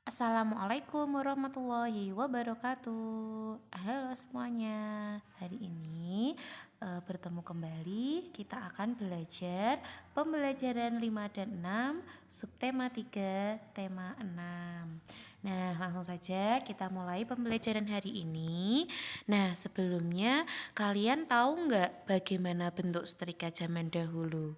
Assalamualaikum warahmatullahi wabarakatuh. Halo semuanya. Hari ini bertemu kembali. Kita akan belajar pembelajaran 5 dan 6, subtema 3, tema 6. Nah, langsung saja kita mulai pembelajaran hari ini. Nah, sebelumnya kalian tahu nggak bagaimana bentuk setrika zaman dahulu?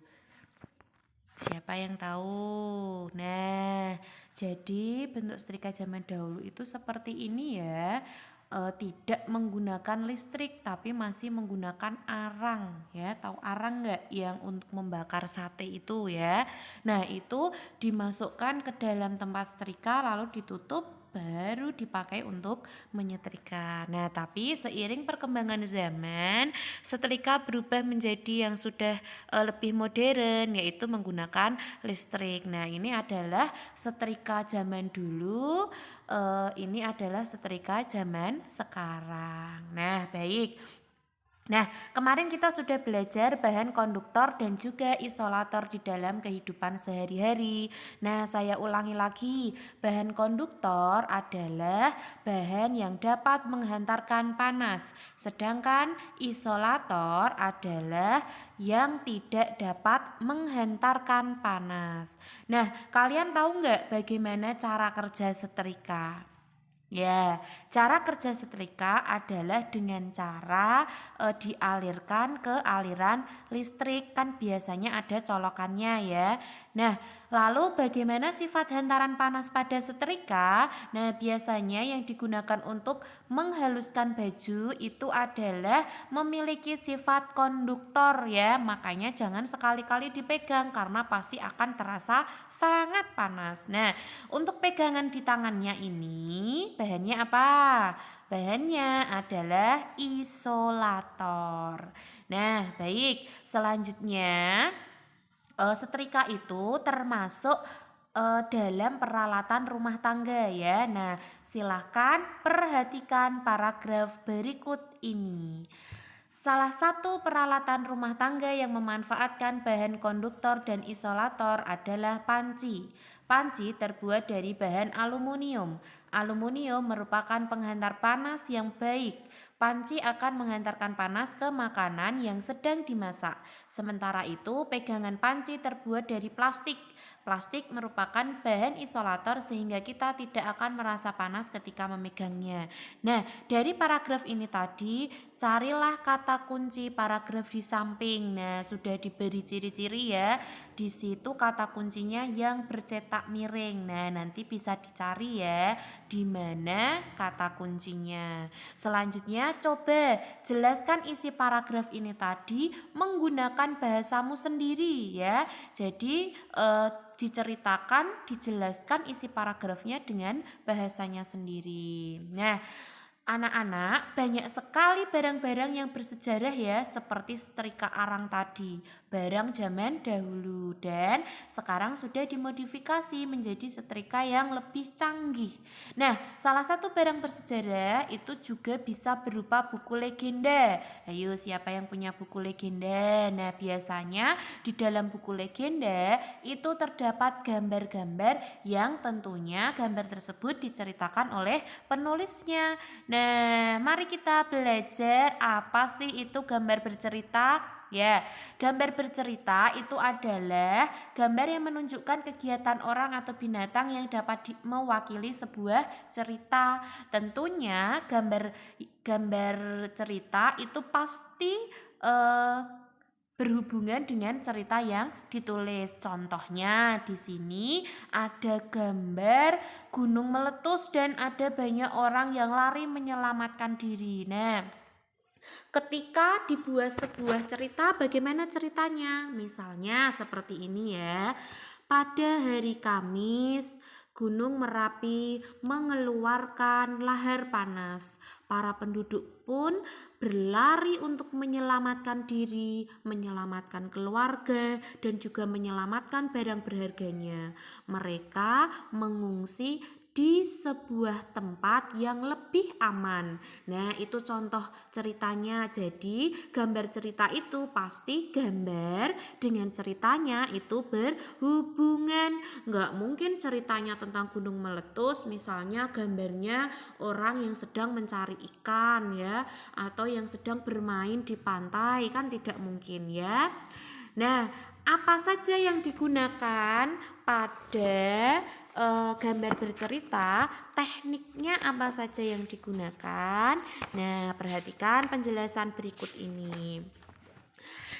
Siapa yang tahu? Nah, jadi bentuk setrika zaman dahulu itu seperti ini ya. Tidak menggunakan listrik tapi masih menggunakan arang ya. Tahu arang nggak yang untuk membakar sate itu ya? Nah, itu dimasukkan ke dalam tempat setrika lalu ditutup baru dipakai untuk menyetrika. Nah, tapi seiring perkembangan zaman, setrika berubah menjadi yang sudah lebih modern, yaitu menggunakan listrik. Nah, ini adalah setrika zaman dulu, ini adalah setrika zaman sekarang. Nah, baik. Nah, kemarin kita sudah belajar bahan konduktor dan juga isolator di dalam kehidupan sehari-hari. Nah, saya ulangi lagi. Bahan konduktor adalah bahan yang dapat menghantarkan panas, sedangkan isolator adalah yang tidak dapat menghantarkan panas. Nah, kalian tahu nggak bagaimana cara kerja setrika? Ya, cara kerja setrika adalah dengan cara dialirkan ke aliran listrik, kan biasanya ada colokannya ya. Nah, lalu bagaimana sifat hantaran panas pada setrika? Nah, biasanya yang digunakan untuk menghaluskan baju itu adalah memiliki sifat konduktor ya. Makanya jangan sekali-kali dipegang karena pasti akan terasa sangat panas. Nah, untuk pegangan di tangannya ini bahannya apa? Bahannya adalah isolator. Nah, baik. Selanjutnya, setrika itu termasuk dalam peralatan rumah tangga ya. Nah, silahkan perhatikan paragraf berikut ini. Salah satu peralatan rumah tangga yang memanfaatkan bahan konduktor dan isolator adalah panci. Panci terbuat dari bahan aluminium. Aluminium merupakan penghantar panas yang baik. Panci akan menghantarkan panas ke makanan yang sedang dimasak. Sementara itu, pegangan panci terbuat dari plastik. Plastik merupakan bahan isolator sehingga kita tidak akan merasa panas ketika memegangnya. Nah, dari paragraf ini tadi, carilah kata kunci paragraf di samping. Nah, sudah diberi ciri-ciri ya. Di situ kata kuncinya yang bercetak miring. Nah, nanti bisa dicari ya di mana kata kuncinya. Selanjutnya, coba jelaskan isi paragraf ini tadi menggunakan bahasamu sendiri ya. Jadi, dijelaskan isi paragrafnya dengan bahasanya sendiri. Nah, anak-anak, banyak sekali barang-barang yang bersejarah ya, seperti setrika arang tadi, barang zaman dahulu, dan sekarang sudah dimodifikasi menjadi setrika yang lebih canggih. Nah, salah satu barang bersejarah itu juga bisa berupa buku legenda. Ayo, siapa yang punya buku legenda? Nah, biasanya di dalam buku legenda itu terdapat gambar-gambar yang tentunya gambar tersebut diceritakan oleh penulisnya. Nah, mari kita belajar apa sih itu gambar bercerita. Ya, gambar bercerita itu adalah gambar yang menunjukkan kegiatan orang atau binatang yang dapat mewakili sebuah cerita. Tentunya gambar cerita itu pasti berhubungan dengan cerita yang ditulis. Contohnya di sini ada gambar gunung meletus dan ada banyak orang yang lari menyelamatkan diri. Nah, ketika dibuat sebuah cerita, bagaimana ceritanya? Misalnya seperti ini ya. Pada hari Kamis, Gunung Merapi mengeluarkan lahar panas. Para penduduk pun berlari untuk menyelamatkan diri, menyelamatkan keluarga, dan juga menyelamatkan barang berharganya. Mereka mengungsi di sebuah tempat yang lebih aman. Nah, itu contoh ceritanya. Jadi, gambar cerita itu pasti gambar dengan ceritanya itu berhubungan. Nggak mungkin ceritanya tentang gunung meletus, misalnya gambarnya orang yang sedang mencari ikan ya, atau yang sedang bermain di pantai, kan tidak mungkin ya. Nah, apa saja yang digunakan pada gambar bercerita, tekniknya apa saja yang digunakan? Nah, perhatikan penjelasan berikut ini.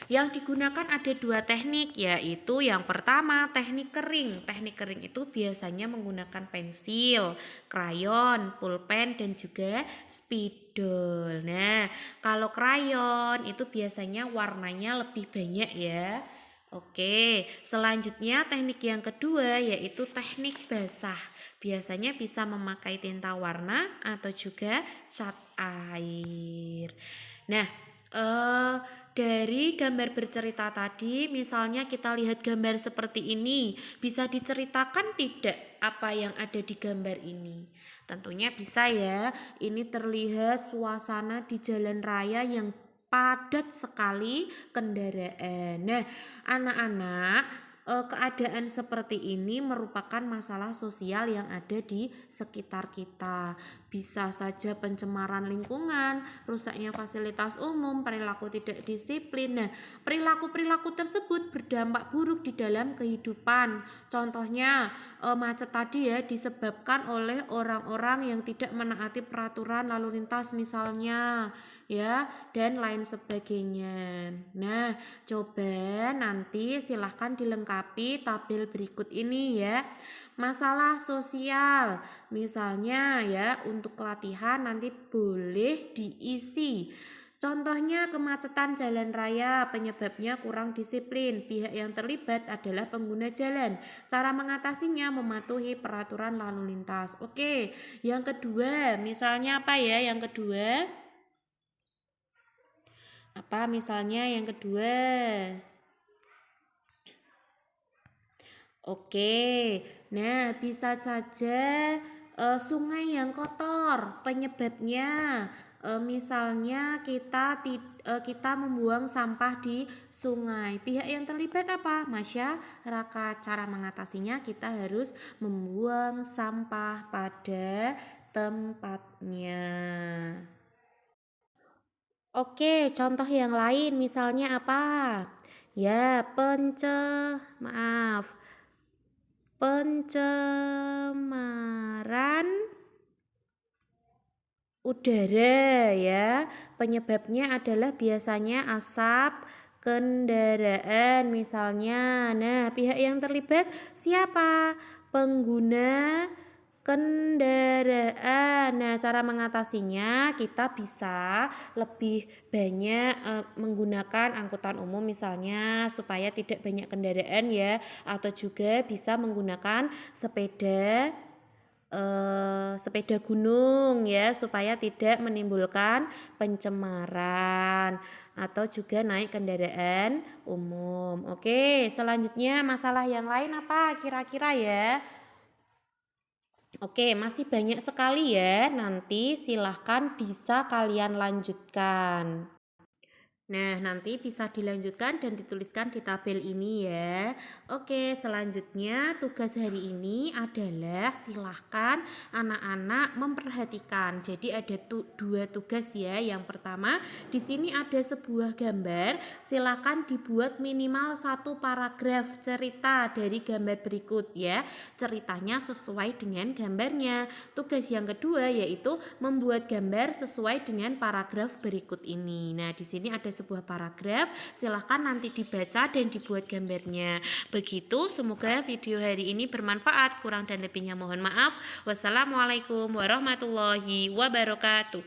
Yang digunakan ada 2 teknik, yaitu yang pertama teknik kering. Teknik kering itu biasanya menggunakan pensil, krayon, pulpen, dan juga spidol. Nah, kalau krayon itu biasanya warnanya lebih banyak ya. Oke, selanjutnya teknik yang kedua yaitu teknik basah. Biasanya bisa memakai tinta warna atau juga cat air. Nah, dari gambar bercerita tadi, misalnya kita lihat gambar seperti ini, bisa diceritakan tidak apa yang ada di gambar ini? Tentunya bisa ya. Ini terlihat suasana di jalan raya yang padat sekali kendaraan. Nah, anak-anak, keadaan seperti ini merupakan masalah sosial yang ada di sekitar kita. Bisa saja pencemaran lingkungan, rusaknya fasilitas umum, perilaku tidak disiplin. Nah, perilaku-perilaku tersebut berdampak buruk di dalam kehidupan. Contohnya, macet tadi ya disebabkan oleh orang-orang yang tidak menaati peraturan lalu lintas misalnya ya, dan lain sebagainya. Nah, coba nanti silahkan dilengkapi tabel berikut ini ya. Masalah sosial, misalnya ya untuk latihan nanti boleh diisi. Contohnya kemacetan jalan raya, penyebabnya kurang disiplin. Pihak yang terlibat adalah pengguna jalan. Cara mengatasinya mematuhi peraturan lalu lintas. Oke, yang kedua, misalnya apa ya yang kedua? Apa misalnya yang kedua? Oke, nah bisa saja sungai yang kotor penyebabnya misalnya kita membuang sampah di sungai. Pihak yang terlibat apa? Masyarakat. Cara mengatasinya kita harus membuang sampah pada tempatnya. Oke, contoh yang lain misalnya apa? Ya, pencemaran udara ya. Penyebabnya adalah biasanya asap kendaraan misalnya. Nah, pihak yang terlibat siapa? Pengguna kendaraan. Nah, cara mengatasinya kita bisa lebih banyak menggunakan angkutan umum misalnya supaya tidak banyak kendaraan ya, atau juga bisa menggunakan sepeda gunung ya supaya tidak menimbulkan pencemaran, atau juga naik kendaraan umum. Oke, selanjutnya masalah yang lain apa kira-kira ya? Oke, masih banyak sekali ya. Nanti silahkan bisa kalian lanjutkan. Nah, nanti bisa dilanjutkan dan dituliskan di tabel ini ya. Oke, selanjutnya tugas hari ini adalah silahkan anak-anak memperhatikan. Jadi ada 2 tugas ya. Yang pertama, di sini ada sebuah gambar. Silahkan dibuat minimal 1 paragraf cerita dari gambar berikut ya. Ceritanya sesuai dengan gambarnya. Tugas yang kedua yaitu membuat gambar sesuai dengan paragraf berikut ini. Nah, di sini ada sebuah paragraf, silahkan nanti dibaca dan dibuat gambarnya. Begitu, semoga video hari ini bermanfaat. Kurang dan lebihnya mohon maaf. Wassalamualaikum warahmatullahi wabarakatuh.